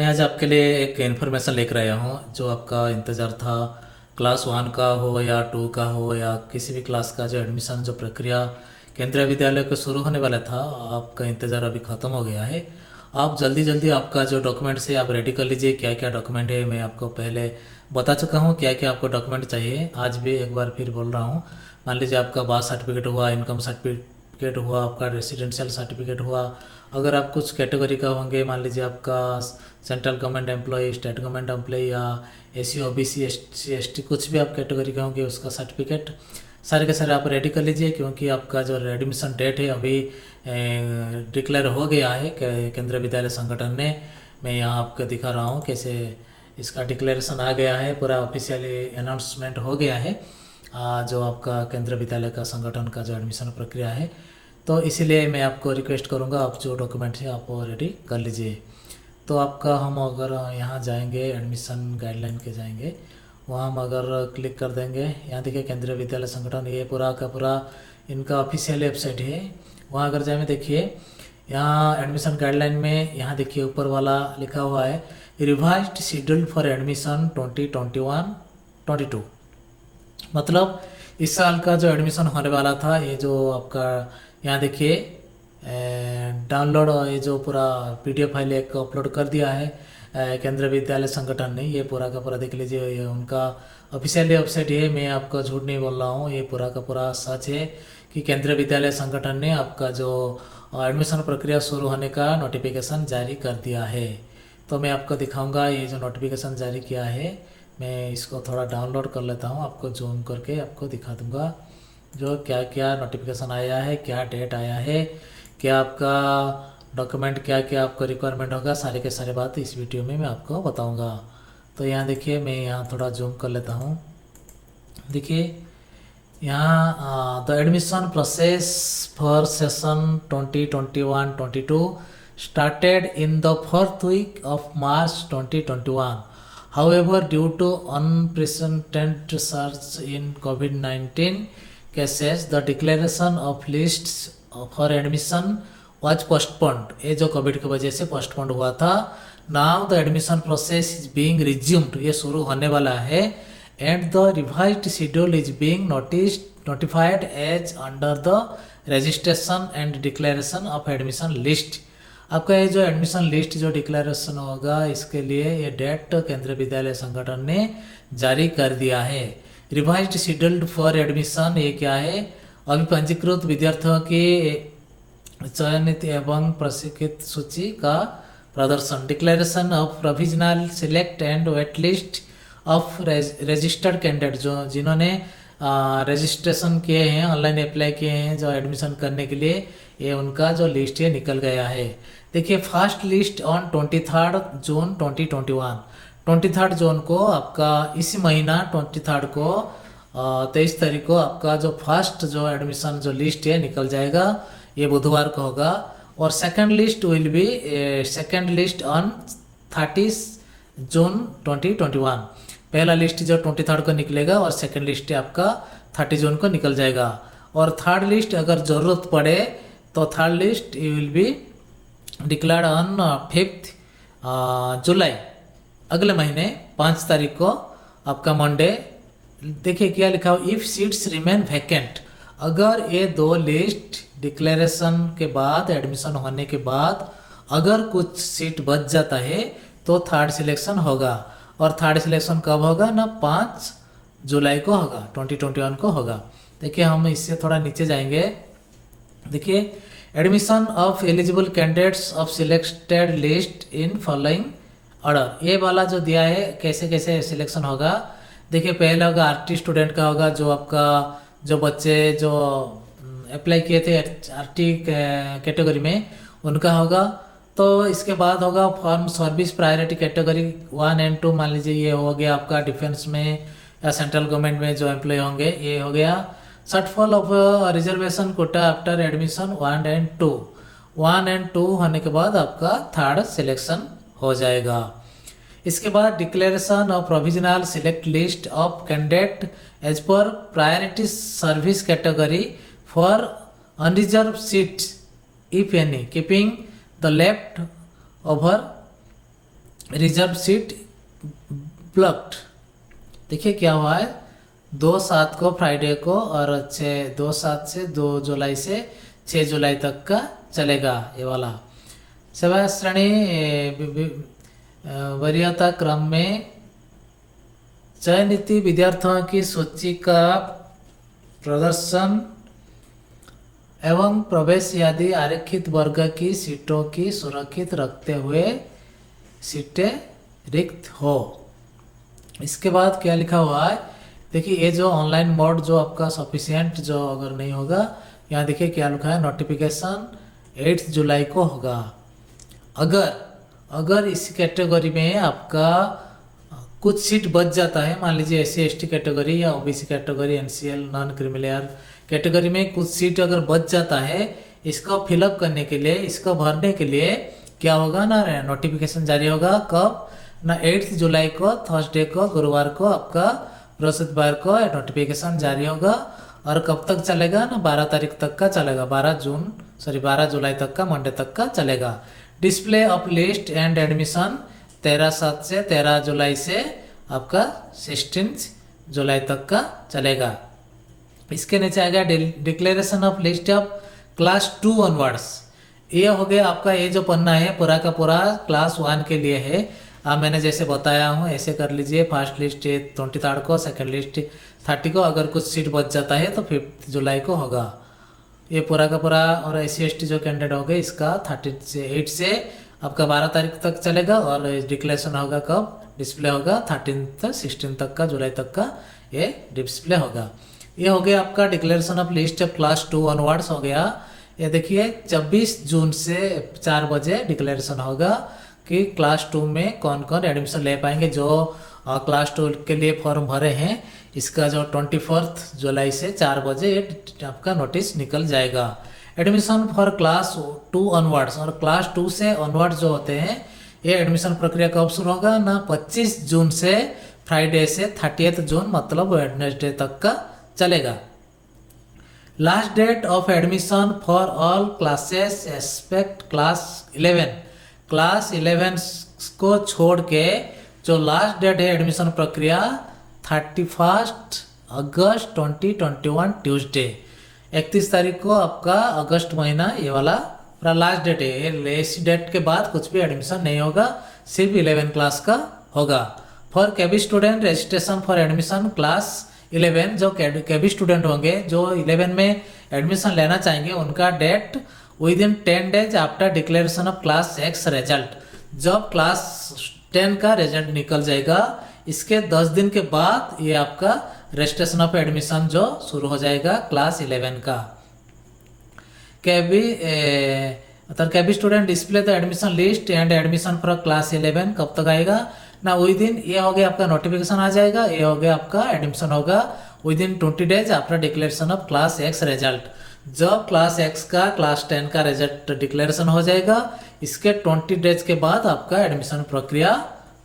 आज आपके लिए एक इन्फॉर्मेशन लेकर आया हूँ जो आपका इंतज़ार था। क्लास 1 का हो या 2 का हो या किसी भी क्लास का जो एडमिशन जो प्रक्रिया केंद्रीय विद्यालय को शुरू होने वाला था, आपका इंतज़ार अभी ख़त्म हो गया है। आप जल्दी जल्दी आपका जो डॉक्यूमेंट्स है आप रेडी कर लीजिए। क्या क्या डॉक्यूमेंट है मैं आपको पहले बता चुका हूँ, क्या क्या आपको डॉक्यूमेंट चाहिए। आज भी एक बार फिर बोल रहा हूँ। मान लीजिए आपका बार्थ सर्टिफिकेट हुआ, इनकम सर्टिफिकेट हुआ, आपका रेसिडेंशियल सर्टिफिकेट हुआ। अगर आप कुछ कैटेगरी का होंगे, मान लीजिए आपका central government employee, state government employee या एससी ओबीसी एससी एसटी कुछ भी आप कैटेगरी के होंगे, उसका सर्टिफिकेट सारे के सारे आप रेडी कर लीजिए। क्योंकि आपका जो एडमिशन डेट है अभी डिक्लेयर हो गया है केंद्रीय विद्यालय संगठन ने। मैं यहाँ आपको दिखा रहा हूँ कैसे इसका डिक्लेरेशन आ गया है, पूरा ऑफिशियली अनाउंसमेंट हो गया है। जो आपका केंद्रीय विद्यालय का संगठन का जो एडमिशन प्रक्रिया है, तो इसीलिए मैं आपको रिक्वेस्ट करूँगा आप जो डॉक्यूमेंट है आप वो रेडी कर लीजिए। तो आपका हम अगर यहाँ जाएंगे एडमिशन गाइडलाइन के जाएंगे, वहाँ हम अगर क्लिक कर देंगे, यहाँ देखिए केंद्रीय विद्यालय संगठन, ये पूरा का पूरा इनका ऑफिशियल वेबसाइट है। वहाँ अगर जाए देखिए यहाँ एडमिशन गाइडलाइन में, यहाँ देखिए ऊपर वाला लिखा हुआ है रिवाइज्ड शेड्यूल फॉर एडमिशन 2021-22। मतलब इस साल का जो एडमिशन होने वाला था, ये जो आपका यहाँ देखिए डाउनलोड, ये जो पूरा पीडीएफ फाइल एक अपलोड कर दिया है केंद्रीय विद्यालय संगठन ने। ये पूरा का पूरा देख लीजिए, ये उनका ऑफिशियल वेबसाइट है। मैं आपका झूठ नहीं बोल रहा हूँ, ये पूरा का पूरा सच है कि केंद्रीय विद्यालय संगठन ने आपका जो एडमिशन प्रक्रिया शुरू होने का नोटिफिकेशन जारी कर दिया है। तो मैं आपको दिखाऊंगा ये जो नोटिफिकेशन जारी किया है। मैं इसको थोड़ा डाउनलोड कर लेता हूँ, आपको जूम करके आपको दिखा दूंगा जो क्या क्या नोटिफिकेशन आया है, क्या डेट आया है, क्या आपका डॉक्यूमेंट, क्या क्या आपको रिक्वायरमेंट होगा, सारे के सारे बात इस वीडियो में मैं आपको बताऊंगा। तो यहाँ देखिए मैं यहाँ थोड़ा जूम कर लेता हूँ। देखिए यहाँ the admission process for session 2021-22 started in the fourth week of March 2021. However, due to unprecedented surge in COVID-19 cases, the declaration of lists for admission was postponed. ये जो कोविड की वजह से पोस्टपोन्ड हुआ था। Now the admission process is being resumed, ये शुरू होने वाला है। And the revised schedule is being notified as under the registration and declaration of admission list. आपका ये जो एडमिशन लिस्ट जो डिक्लेरेशन होगा, इसके लिए ये डेट केंद्रीय विद्यालय संगठन ने जारी कर दिया है। रिवाइज्ड शेड्यूल्ड फॉर एडमिशन ये क्या है? अभी पंजीकृत विद्यार्थियों की चयनित एवं प्रशिक्षित सूची का प्रदर्शन। Declaration of provisional select and wait list of registered candidate, जो जिन्होंने रजिस्ट्रेशन किए हैं, ऑनलाइन अप्लाई किए हैं जो एडमिशन करने के लिए, ये उनका जो लिस्ट है निकल गया है। देखिए फर्स्ट लिस्ट ऑन 23 जून 2021, 23 जून को आपका इसी महीना 23 को 23 तारीख को आपका जो फर्स्ट जो एडमिशन जो लिस्ट है निकल जाएगा, ये बुधवार को होगा। और second list will be second list on 30 जून 2021। पहला लिस्ट जो 23 को निकलेगा और सेकंड लिस्ट आपका 30 जून को निकल जाएगा। और थर्ड लिस्ट अगर ज़रूरत पड़े तो third list you will be declared on 5 जुलाई, अगले महीने 5 तारीख को आपका मंडे। देखिए क्या लिखा हो, इफ़ सीट्स रिमेन वैकेंट, अगर ये दो लिस्ट डिक्लेरेशन के बाद एडमिशन होने के बाद अगर कुछ सीट बच जाता है तो थर्ड सिलेक्शन होगा। और थर्ड सिलेक्शन कब होगा ना, 5 जुलाई को होगा, 2021 को होगा। देखिए हम इससे थोड़ा नीचे जाएंगे। देखिए admission of eligible candidates of selected list in following order, ये वाला जो दिया है कैसे कैसे सिलेक्शन होगा। देखिए पहले होगा आरटी स्टूडेंट का होगा, जो आपका जो बच्चे जो अप्लाई किए थे आरटी कैटेगरी में उनका होगा। तो इसके बाद होगा form service priority category 1 and 2, मान लीजिए ये हो गया आपका डिफेंस में या सेंट्रल गवर्नमेंट में जो एम्प्लॉय होंगे, ये हो गया। Shortfall of reservation quota after admission 1 and 2, 1 and 2 होने के बाद आपका थर्ड सिलेक्शन हो जाएगा। इसके बाद declaration of provisional select list of candidate as per priority service category for unreserve seats if any, keeping the left over reserve seat blocked. देखिए क्या हुआ है, 2/7 को फ्राइडे को और 2/7 से 2 जुलाई से 6 जुलाई तक का चलेगा ये वाला। सेवा श्रेणी वरीयता क्रम में चयनित विद्यार्थियों की सूची का प्रदर्शन एवं प्रवेश आदि आरक्षित वर्ग की सीटों की सुरक्षित रखते हुए सीटें रिक्त हो। इसके बाद क्या लिखा हुआ है, देखिए ये जो ऑनलाइन मोड जो आपका सफिशिएंट जो अगर नहीं होगा, यहाँ देखिए क्या लिखा है, नोटिफिकेशन 8 जुलाई को होगा। अगर इस कैटेगरी में आपका कुछ सीट बच जाता है, मान लीजिए SC/ST कैटेगरी या OBC category, NCL non criminal category में कुछ सीट अगर बच जाता है, इसको फिलअप करने के लिए, इसको भरने के लिए क्या होगा ना, नोटिफिकेशन जारी होगा। कब ना 8 जुलाई को, थर्सडे को, गुरुवार को, आपका बृहस्पतिवार को नोटिफिकेशन जारी होगा। और कब तक चलेगा ना, 12 तारीख तक का चलेगा, 12 जुलाई तक का, मंडे तक का चलेगा। Display of list and admission 13/7 से 13 जुलाई से आपका 16 जुलाई तक का चलेगा। इसके नीचे आएगा declaration of list of class 2 onwards. ये हो गया आपका, ये जो पन्ना है पूरा का पूरा क्लास 1 के लिए है। मैंने जैसे बताया हूँ ऐसे कर लीजिए। फर्स्ट लिस्ट 23 को, सेकंड लिस्ट 30 को, अगर कुछ सीट बच जाता है तो 5 जुलाई को होगा ये पूरा का पूरा। और SC/ST जो कैंडिडेट हो गए इसका 8 से आपका 12 तारीख तक चलेगा। और डिक्लेरेशन होगा कब, डिस्प्ले होगा 13 से 16 तक का, जुलाई तक का ये डिस्प्ले होगा। ये हो गया आपका declaration of list of class 2 onwards हो गया। ये देखिए 24 जून से 4 बजे डिक्लेरेशन होगा कि क्लास 2 में कौन कौन एडमिशन ले पाएंगे। जो क्लास 2 के लिए फॉर्म भरे हैं, इसका जो 24 जुलाई से 4 बजे आपका नोटिस निकल जाएगा। एडमिशन फॉर क्लास 2 ऑनवर्ड्स, और क्लास 2 से ऑनवर्ड्स जो होते हैं, ये एडमिशन प्रक्रिया कब शुरू होगा ना, 25 जून से फ्राइडे से 30 जून मतलब वेडनेसडे तक का चलेगा। Last date of admission for all classes except class 11। Class 11 को छोड़ के जो लास्ट डेट है एडमिशन प्रक्रिया 31 अगस्त 2021 ट्यूसडे, 31 तारीख को आपका अगस्त महीना ये वाला पूरा लास्ट डेट है। इस डेट के बाद कुछ भी एडमिशन नहीं होगा, सिर्फ 11 क्लास का होगा। For KB student registration for admission class 11, जो केबी स्टूडेंट होंगे जो 11 में एडमिशन लेना चाहेंगे, उनका date within 10 days after declaration of class 6 result. जब क्लास 10 का रिजल्ट निकल जाएगा, इसके 10 दिन के बाद ये आपका रजिस्ट्रेशन ऑफ एडमिशन जो शुरू हो जाएगा क्लास 11 का। केबी student display the admission list and admission for class 11 कब तक आएगा ना, विद इन, ये हो गया आपका नोटिफिकेशन आ जाएगा, ये हो गया आपका एडमिशन होगा with in 20 days after declaration of class 6 result. जब क्लास 6 का क्लास 10 का रिजल्ट डिक्लेरेशन हो जाएगा, इसके 20 डेज के बाद आपका एडमिशन प्रक्रिया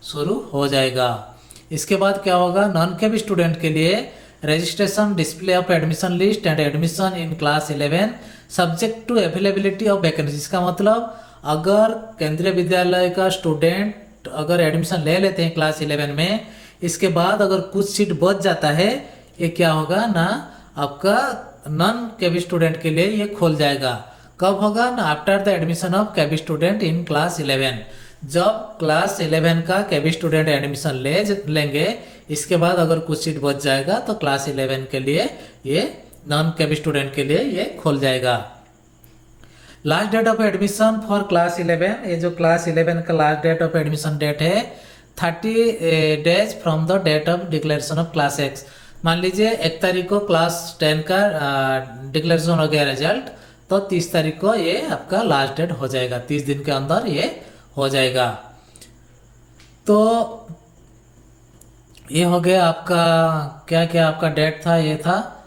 शुरू हो जाएगा। इसके बाद क्या होगा, नॉन केबी स्टूडेंट के लिए registration, display of admission list and admission in class 11 subject to availability of vacancy. इसका मतलब अगर केंद्रीय विद्यालय का स्टूडेंट अगर एडमिशन ले लेते हैं क्लास 11 में, इसके बाद अगर कुछ सीट बच जाता है, ये क्या होगा ना, आपका नॉन केबी स्टूडेंट के लिए ये खोल जाएगा। कब होगा ना, after the admission of KB student in class 11। जब क्लास 11 का केबी स्टूडेंट एडमिशन लेंगे, इसके बाद अगर कुछ सीट बच जाएगा तो क्लास 11 के लिए ये नॉन केबी स्टूडेंट के लिए ये खोल जाएगा। Last date of admission for class 11, ये जो क्लास 11 का last date of admission date है 30 days from the date of declaration of class 6। मान लीजिए 1 तारीख को क्लास 10 का डिक्लेरेशन हो गया रिजल्ट, तो 30 तारीख को ये आपका लास्ट डेट हो जाएगा, 30 दिन के अंदर ये हो जाएगा। तो ये हो गया आपका, क्या क्या आपका डेट था, ये था।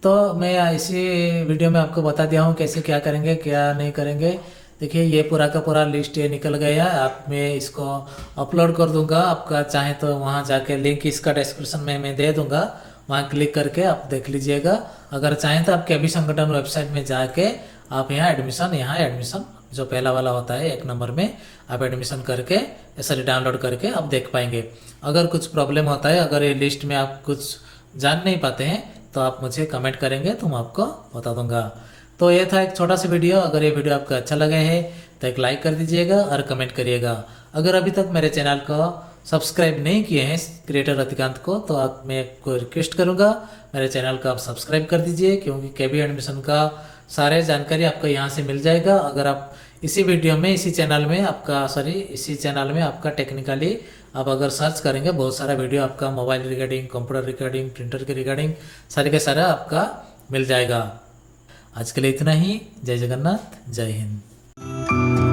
तो मैं इसी वीडियो में आपको बता दिया हूँ कैसे क्या करेंगे क्या नहीं करेंगे। देखिए ये पूरा का पूरा लिस्ट ये निकल गया। आप मैं इसको अपलोड कर दूंगा, आपका चाहे तो वहाँ जाके लिंक इसका डिस्क्रिप्शन में मैं दे दूंगा, वहाँ क्लिक करके आप देख लीजिएगा। अगर चाहें तो आप केबी संगठन वेबसाइट में जाके आप यहाँ एडमिशन जो पहला वाला होता है 1 नंबर में, आप एडमिशन करके सॉरी डाउनलोड करके आप देख पाएंगे। अगर कुछ प्रॉब्लम होता है, अगर ये लिस्ट में आप कुछ जान नहीं पाते हैं तो आप मुझे कमेंट करेंगे तो मैं आपको बता दूंगा। तो ये था एक छोटा सा वीडियो। अगर ये वीडियो आपको अच्छा लगा है तो एक लाइक कर दीजिएगा और कमेंट करिएगा। अगर अभी तक मेरे चैनल को सब्सक्राइब नहीं किए हैं क्रिएटर रतिकांत को, तो आप मैं को रिक्वेस्ट करूंगा मेरे चैनल को आप सब्सक्राइब कर दीजिए, क्योंकि केबी एडमिशन का सारे जानकारी आपको यहाँ से मिल जाएगा। अगर आप इसी वीडियो में इसी चैनल में आपका टेक्निकली आप अगर सर्च करेंगे, बहुत सारा वीडियो आपका mobile regarding, computer regarding, printer के रिगार्डिंग सारे के सारा आपका मिल जाएगा। आज के लिए इतना ही। जय जगन्नाथ, जय हिंद।